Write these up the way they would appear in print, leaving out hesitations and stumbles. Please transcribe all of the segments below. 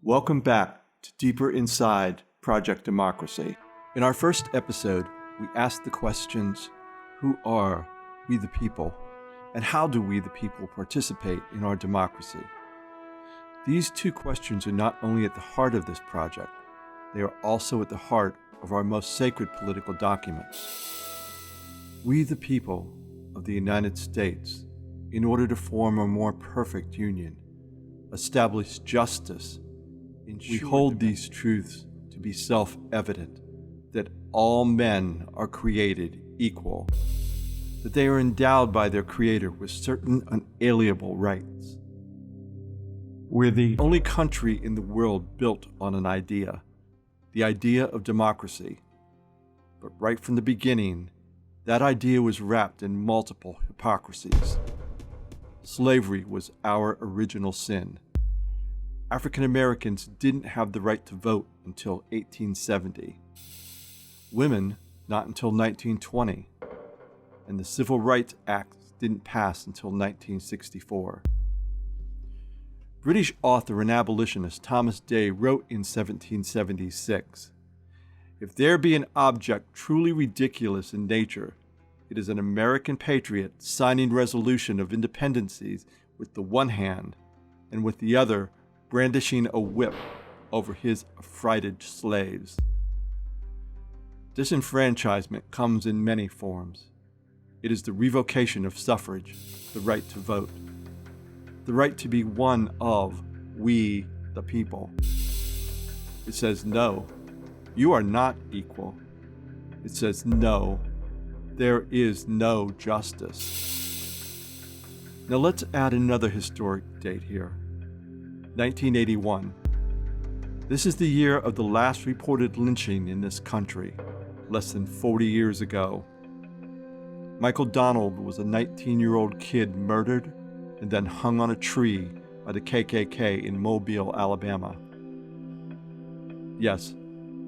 Welcome back to Deeper Inside Project Democracy. In our first episode, we asked the questions, who are we the people, and how do we the people participate in our democracy? These two questions are not only at the heart of this project, they are also at the heart of our most sacred political document. We the people of the United States, in order to form a more perfect union, establish justice. We hold these truths to be self-evident, that all men are created equal, that they are endowed by their Creator with certain unalienable rights. We're the only country in the world built on an idea, the idea of democracy. But right from the beginning, that idea was wrapped in multiple hypocrisies. Slavery was our original sin. African Americans didn't have the right to vote until 1870. Women, not until 1920. And the Civil Rights Act didn't pass until 1964. British author and abolitionist Thomas Day wrote in 1776, "If there be an object truly ridiculous in nature, it is an American patriot signing resolution of independencies with the one hand, and with the other brandishing a whip over his affrighted slaves." Disenfranchisement comes in many forms. It is the revocation of suffrage, the right to vote, the right to be one of we the people. It says, no, you are not equal. It says, no, there is no justice. Now let's add another historic date here. 1981. This is the year of the last reported lynching in this country, less than 40 years ago. Michael Donald was a 19-year-old kid murdered and then hung on a tree by the KKK in Mobile, Alabama. Yes,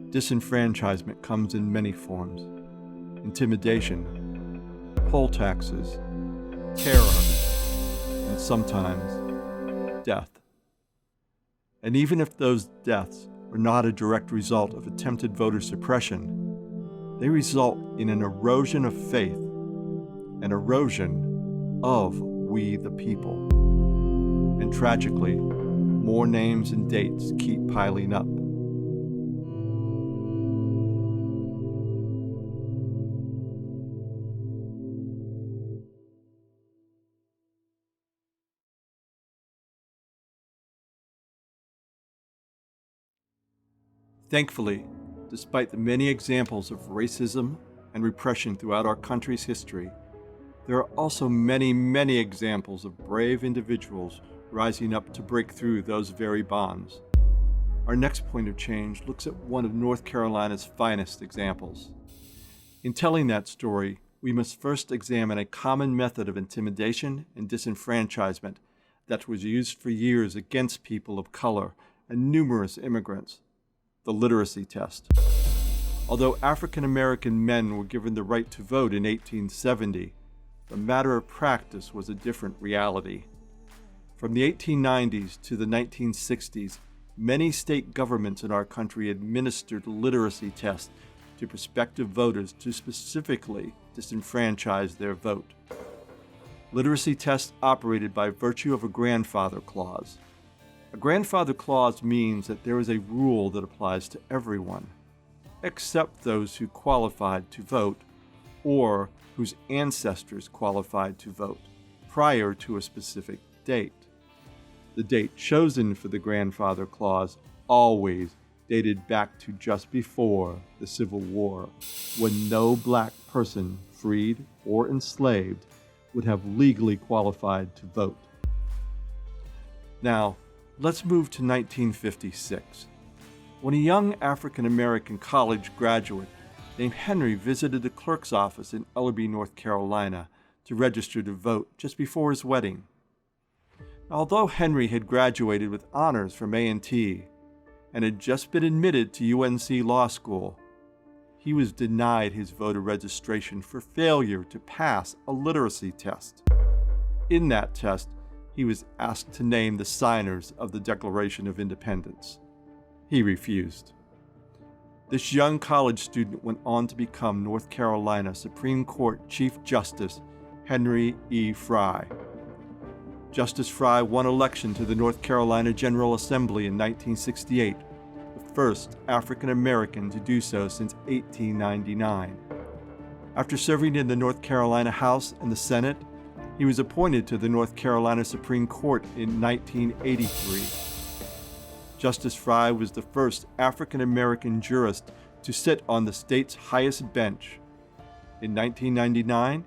disenfranchisement comes in many forms. Intimidation, poll taxes, terror, and sometimes death. And even if those deaths are not a direct result of attempted voter suppression, they result in an erosion of faith, an erosion of we the people. And tragically, more names and dates keep piling up. Thankfully, despite the many examples of racism and repression throughout our country's history, there are also many, many examples of brave individuals rising up to break through those very bonds. Our next point of change looks at one of North Carolina's finest examples. In telling that story, we must first examine a common method of intimidation and disenfranchisement that was used for years against people of color and numerous immigrants. The literacy test. Although African American men were given the right to vote in 1870, the matter of practice was a different reality. From the 1890s to the 1960s, many state governments in our country administered literacy tests to prospective voters to specifically disenfranchise their vote. Literacy tests operated by virtue of a grandfather clause. A grandfather clause means that there is a rule that applies to everyone, except those who qualified to vote or whose ancestors qualified to vote prior to a specific date. The date chosen for the grandfather clause always dated back to just before the Civil War, when no black person, freed or enslaved, would have legally qualified to vote. Now, let's move to 1956, when a young African-American college graduate named Henry visited the clerk's office in Ellerbe, North Carolina, to register to vote just before his wedding. Although Henry had graduated with honors from A&T and had just been admitted to UNC Law School, he was denied his voter registration for failure to pass a literacy test. In that test, he was asked to name the signers of the Declaration of Independence. He refused. This young college student went on to become North Carolina Supreme Court Chief Justice Henry E. Frye. Justice Frye won election to the North Carolina General Assembly in 1968, the first African American to do so since 1899. After serving in the North Carolina House and the Senate, he was appointed to the North Carolina Supreme Court in 1983. Justice Frye was the first African American jurist to sit on the state's highest bench. In 1999,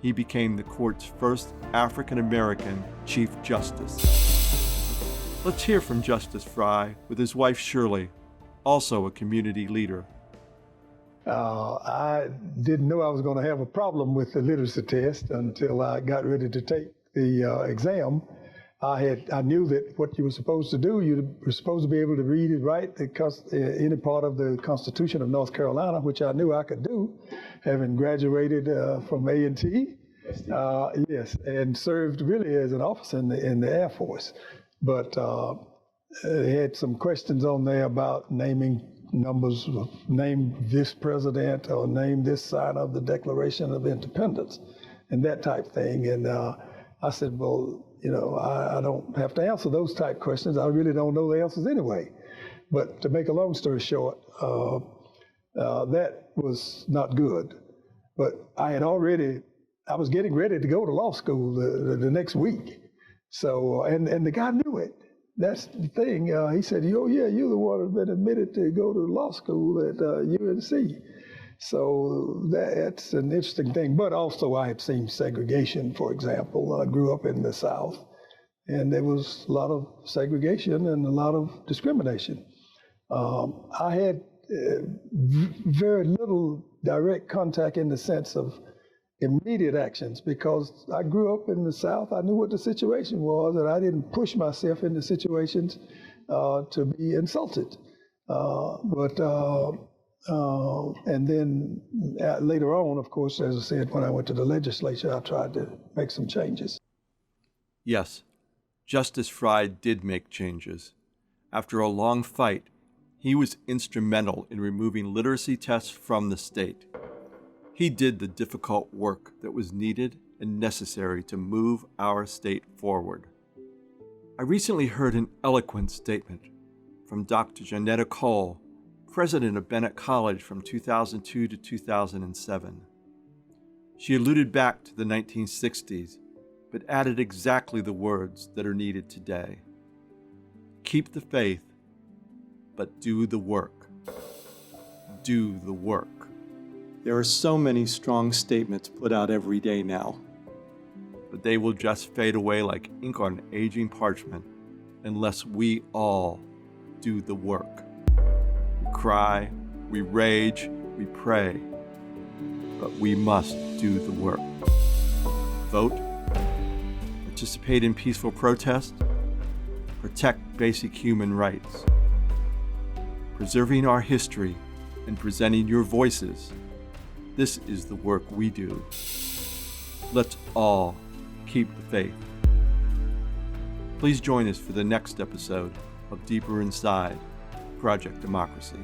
he became the court's first African American Chief Justice. Let's hear from Justice Frye with his wife Shirley, also a community leader. I didn't know I was going to have a problem with the literacy test until I got ready to take the exam. I knew that what you were supposed to do, you were supposed to be able to read and write any part of the Constitution of North Carolina, which I knew I could do, having graduated from A&T. Yes, and served really as an officer in the Air Force. But they had some questions on there about naming numbers, name this president or name this sign of the Declaration of Independence and that type thing. And I said, well, I don't have to answer those type questions. I really don't know the answers anyway. But to make a long story short, that was not good. But I was getting ready to go to law school the next week. So, and the guy knew it. That's the thing. He said, oh yeah, you're the one who's been admitted to go to law school at UNC. So that's an interesting thing. But also I had seen segregation, for example. I grew up in the South, and there was a lot of segregation and a lot of discrimination. I had very little direct contact in the sense of immediate actions because I grew up in the South. I knew what the situation was, and I didn't push myself into situations to be insulted. And then later on, of course, as I said, when I went to the legislature, I tried to make some changes. Yes, Justice Frye did make changes. After a long fight, he was instrumental in removing literacy tests from the state. He did the difficult work that was needed and necessary to move our state forward. I recently heard an eloquent statement from Dr. Janetta Cole, president of Bennett College from 2002 to 2007. She alluded back to the 1960s, but added exactly the words that are needed today. Keep the faith, but do the work. Do the work. There are so many strong statements put out every day now, but they will just fade away like ink on aging parchment unless we all do the work. We cry, we rage, we pray, but we must do the work. Vote, participate in peaceful protest, protect basic human rights. Preserving our history and presenting your voices, this is the work we do. Let's all keep the faith. Please join us for the next episode of Deeper Inside Project Democracy.